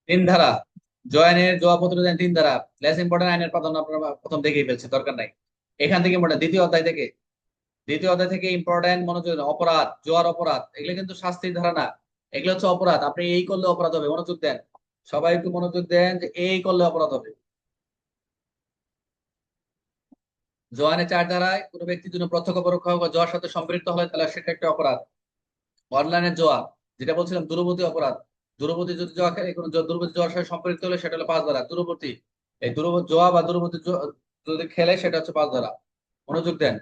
তিন ধারা, জয়েনের জোয়া প্রতিরোধের তিন ধারা, লেস ইম্পর্টেন্ট আইনের প্রাধান্য আপনারা প্রথম দেখেই ফেলছে, দরকার নাই। এখান থেকে ইম্পর্টেন্ট দ্বিতীয় অধ্যায় থেকে ইম্পর্টেন্ট মনোযোগ দেন। অপরাধ, জোয়ার অপরাধ, এগুলো কিন্তু শাস্তির ধারা না, এগুলো হচ্ছে অপরাধ। আপনি এই করলে অপরাধ হবে, মনোযোগ দেন। সবাই একটু মনোযোগ দেন যে এই করলে অপরাধ হবে। জোয়ানে চার ধারায় কোনো ব্যক্তির জন্য প্রত্যক্ষ পরোক্ষ জোয়ার সাথে সম্পৃক্ত হলে তাহলে সেটা একটা অপরাধ। অনলাইনে জোয়া, যেটা বলছিলাম দূরবর্তী অপরাধ, দূরবর্তী যদি জোয়া খেলে, কোনো দূরবর্তী জোয়ার সাথে সম্পৃক্ত হলে সেটা হলো 5 ধারা। দূরবর্তী, এই দূরবর্তী জোয়া বা দূরবর্তী যদি খেলে সেটা হচ্ছে 5 ধারা। মনোযোগ দেন।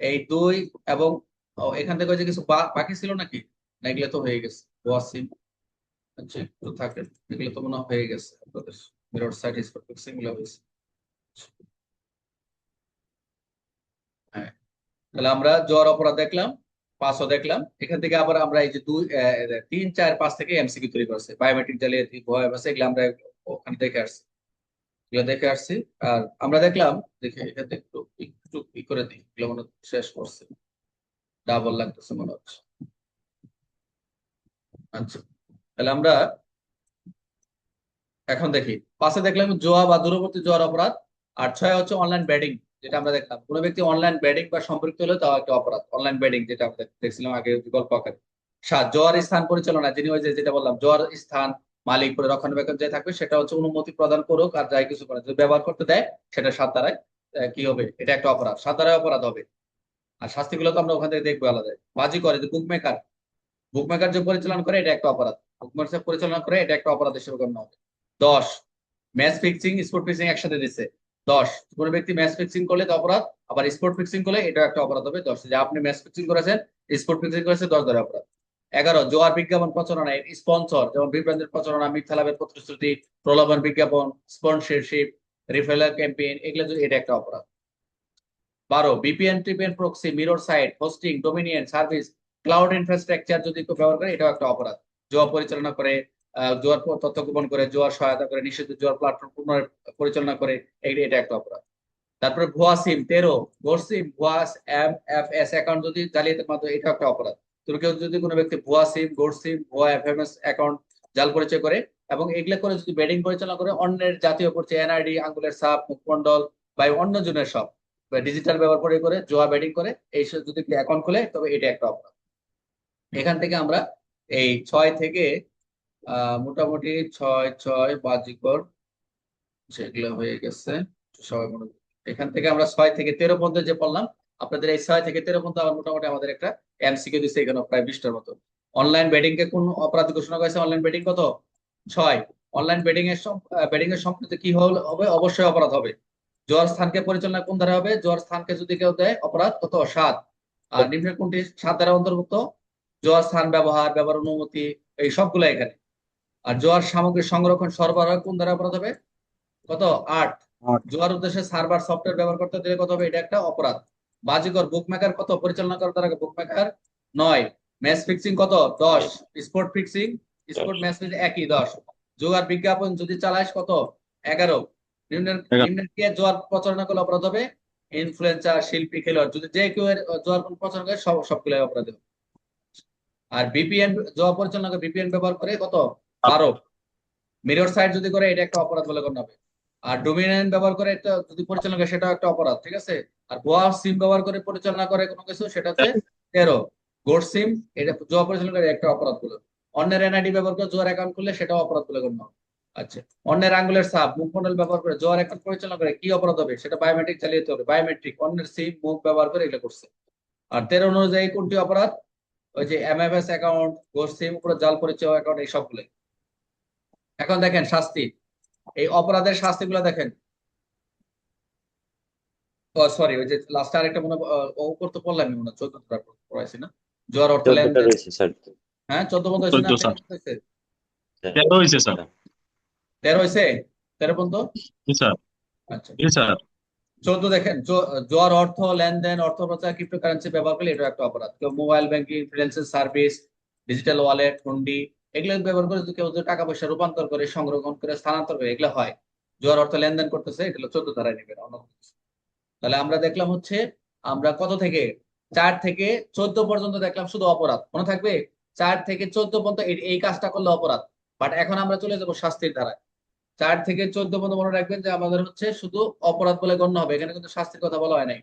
এই দুই এবং এখান থেকে যে কিছু বাকি ছিল নাকি, না এগুলো তো হয়ে গেছে। ওয়াসিম, আচ্ছা একটু থাকেন, এগুলো তো মনে হয় হয়ে গেছে আপনাদের। মিরর সাইড স্পট ফিক্সিং গুলো হয়েছে। হ্যাঁ, তাহলে আমরা জোয়ার অপরাধ দেখলাম, পাঁচও দেখলাম। এখান থেকে আবার আমরা এই যে দুই, তিন, চার, পাঁচ থেকে এমসিকিউ তৈরি করছে, বায়োমেট্রিক জালিয়াতি, ভয় আছে, এগুলো আমরা ওখানে দেখে আসছি, এগুলো দেখে আসছি। আর আমরা দেখলাম, দেখে এখানে একটু একটু ই করে দিই, এগুলো মনে হয় শেষ করছে, ডাবল লাগতেছে মনে হচ্ছে। আচ্ছা, তাহলে আমরা এখন দেখি। পাঁচে দেখলাম জুয়া বা দূরবর্তী জুয়ার অপরাধ। আর ছয় হচ্ছে অনলাইন ব্যাটিং, যেটা আমরা দেখলাম কোনো ব্যক্তি অনলাইন ব্যাটিং বা সম্পৃক্ত হলে তাও একটা অপরাধ, অনলাইন ব্যাটিং, যেটা আমরা দেখছিলাম আগে গল্প আকারে। সাত, জোয়ার স্থান পরিচালনা, যিনি ওই যে যেটা বললাম, জোয়ার স্থান মালিক করে রক্ষণাবেক্ষণ যে থাকবে সেটা হচ্ছে অনুমতি প্রদান করুক আর যাই কিছু করে যদি ব্যবহার করতে দেয়, সেটা সাত দ্বারায় কি হবে, এটা একটা অপরাধ, সাত দ্বারায় অপরাধ হবে। আর শাস্তিগুলো তো আমরা ওখান থেকে দেখবো আলাদা। বাজি করে যে বুক মেকার, বুক মেকার যে পরিচালনা করে এটা একটা অপরাধ, বুক মেকার পরিচালনা করে এটা একটা অপরাধ হিসেবে গণ্য হবে। 10, ম্যাচ ফিক্সিং স্পোর্ট ফিক্সিং একসাথে দিচ্ছে। 10, কোনো ব্যক্তি ম্যাচ ফিক্সিং করলে তো অপরাধ, আবার স্পোর্ট ফিক্সিং করলে এটা একটা অপরাধ হবে 10, যে আপনি ম্যাচ ফিক্সিং করেছেন, স্পোর্ট ফিক্সিং করেছেন, 10 ধরে অপরাধ। 11, জোয়ার বিজ্ঞাপন প্রচারণা, স্পন্সর, যেমন বিভ্রান্তির প্রচারণা, মিথ্যা লাভের প্রতিশ্রুতি, প্রলোভন বিজ্ঞাপন, স্পন্সরশিপ, রিফেলার ক্যাম্পেইন, এগুলো যদি, এটা একটা অপরাধ। 12, বিপিএন টিপিএন proxy, mirror site, hosting, dominion service, cloud infrastructure যদি কেউ ব্যবহার করে, এটাও একটা অপরাধ। জোয়া পরিচালনা করে, জোয়ার তথ্য গোপন করে, জোয়ার সহায়তা করে, নিষিদ্ধ জোয়ার প্ল্যাটফর্ম পুনরায় পরিচালনা করে, এটা একটা অপরাধ। তারপরে ভুয়া সিম 13, ভোর সিম, ভুয়া এম এফ এস অ্যাকাউন্ট যদি জালিয়াতির মাধ্যমে, এটা একটা অপরাধ। তুমি কেউ যদি কোনো ব্যক্তি ভুয়া সিম, গোর সিম, ভুয়া এফএমএস অ্যাকাউন্ট জাল পরিচয় করে এবং এগুলো করে যদি বেডিং পরিচালনা করে, অন্যের জাতীয় পরিচয়, এনআইডি, আঙ্গুলের ছাপ, মুখমন্ডল বা অন্য জনের সব ডিজিটাল ব্যবহার করে করে জুয়া বেডিং করে এইসব যদি অ্যাকাউন্ট খোলে, তবে এটা একটা অপরাধ। এখান থেকে আমরা এই 6 থেকে মোটামুটি 6, 6 বাজিকর সেগুলো হয়ে গেছে। সবাই মনে, এখান থেকে আমরা 6 থেকে 13 পর্যন্ত যে পড়লাম, আপনাদের এই 6 থেকে 13 পর্যন্ত আমার মোটামুটি আমাদের একটা এমসিকিউ দিচ্ছে এখানে প্রায় 20টার মতো। অনলাইন বেটিং কে কোন অপরাধ ঘোষণা করেছে? অনলাইন বেটিং কত? 6। অনলাইন বেটিং এর সম্পর্কে কি হবে? অবশ্যই অপরাধ হবে। জোয়ার স্থানকে পরিচালনা কোন ধারা হবে? জোয়ার স্থানকে যদি কেউ দেয়, অপরাধ কত? 7। আর নিম্নের কোনটি 7 ধারা অন্তর্ভুক্ত? জোয়ার স্থান ব্যবহার অনুমতি, এই সবগুলো এখানে। আর জোয়ার সামগ্রী সংরক্ষণ সরবরাহ কোন ধারা অপরাধ হবে? কত? 8। আট। জোয়ার উদ্দেশ্যে সার্ভার সফটওয়্যার ব্যবহার করতে দিলে কত হবে? এটা একটা অপরাধ। বাজিকর বুকমেকার কত? পরিচালনা করার দ্বারা বুকমেকার 9। ম্যাচ ফিক্সিং কত? 10। Sport fixing, sport match fixing একই, 10। জোয়ার বিজ্ঞাপন যদি চালাস কত? 11। নিম্নের এগারো। নিম্নের কে জোয়ার প্রচারণা করলে অপরাধ হবে? ইনফ্লুয়েন্সার, শিল্পী, খেলোয়াড়, যদি যে কেউ জোয়ার প্রচারণা করে সবগুলো অপরাধ হবে। আর বিপিএন, জোয়ার পরিচালনা করে বিপিএন ব্যবহার করে কত? 12। মিরর সাইট যদি করে, এটা একটা অপরাধ বলে গণ্য হবে। আর ডোমিনিয়ন ব্যবহার করে একটা যদি পরিচালনা করে, সেটাও একটা অপরাধ, ঠিক আছে। আর ভুয়া সিম ব্যবহার করে পরিচালনা করে কোনো কিছু, সেটা হচ্ছে 13। গোড সিম, এটা জুয়া পরিচালনা করে একটা অপরাধ বলে। অন্যের এনআইডি ব্যবহার করে জুয়ার অ্যাকাউন্ট করলে সেটাও অপরাধ বলে গণ্য হবে। আচ্ছা, অন্যের আঙ্গুলের ছাপ, মুখমণ্ডল ব্যবহার করে জুয়ার অ্যাকাউন্ট পরিচালনা করে কি অপরাধ হবে? সেটা বায়োমেট্রিক চালিয়ে হবে, বায়োমেট্রিক, অন্যের সিম মুখ ব্যবহার করে এগুলো করছে। আর 13 অনুযায়ী কোনটি অপরাধ? ওই যে এমএফএস অ্যাকাউন্ট, গোড সিম, উপরে জাল পরিচয় অ্যাকাউন্ট, এই সবগুলো। এখন দেখেন শাস্তি, এই অপরাধের শাস্তিগুলো দেখেন। ও সরি, ওই যে লাস্টে আরেকটা মনে ও করতে বললাম মনে হয়, 14 পড়াইছি না? জোয়ার অর্থ 14টা লেনদেন। রয়েছে স্যার। হ্যাঁ, 14 পর্যন্ত হয়েছে না? 14 13 স্যার। পর্যন্ত হয়েছে? 13 হয়েছে স্যার। 13 হয়েছে? 13 পর্যন্ত? জি স্যার। আচ্ছা, জি স্যার। 14 দেখেন, জোয়ার অর্থ লেনদেন, অর্থ প্রচার, ক্রিপ্টোকারেন্সি ব্যবহার করলে এটা একটা অপরাধ। কেউ mobile banking, financial service, digital wallet, hundi, এগুলো ব্যবহার করে যদি কেউ যদি টাকা পয়সা রূপান্তর করে, সংরক্ষণ করে, স্থানান্তর করে, এগুলো হয়। জোয়ার অর্থ লেনদেন করতেছে, এগুলো 14 ধারায় নেবে অন্য কিছু। তাহলে আমরা দেখলাম হচ্ছে, আমরা কত থেকে 4 থেকে 14 পর্যন্ত দেখলাম শুধু অপরাধ, মনে থাকবে? 4 থেকে 14 পর্যন্ত এই কাজটা করলে অপরাধ। বাট এখন আমরা চলে যাবো শাস্তির ধারায়। 4 থেকে 14 পর্যন্ত মনে রাখবেন যে আমাদের হচ্ছে শুধু অপরাধ বলে গণ্য হবে, এখানে কিন্তু শাস্তির কথা বলা হয় নাই।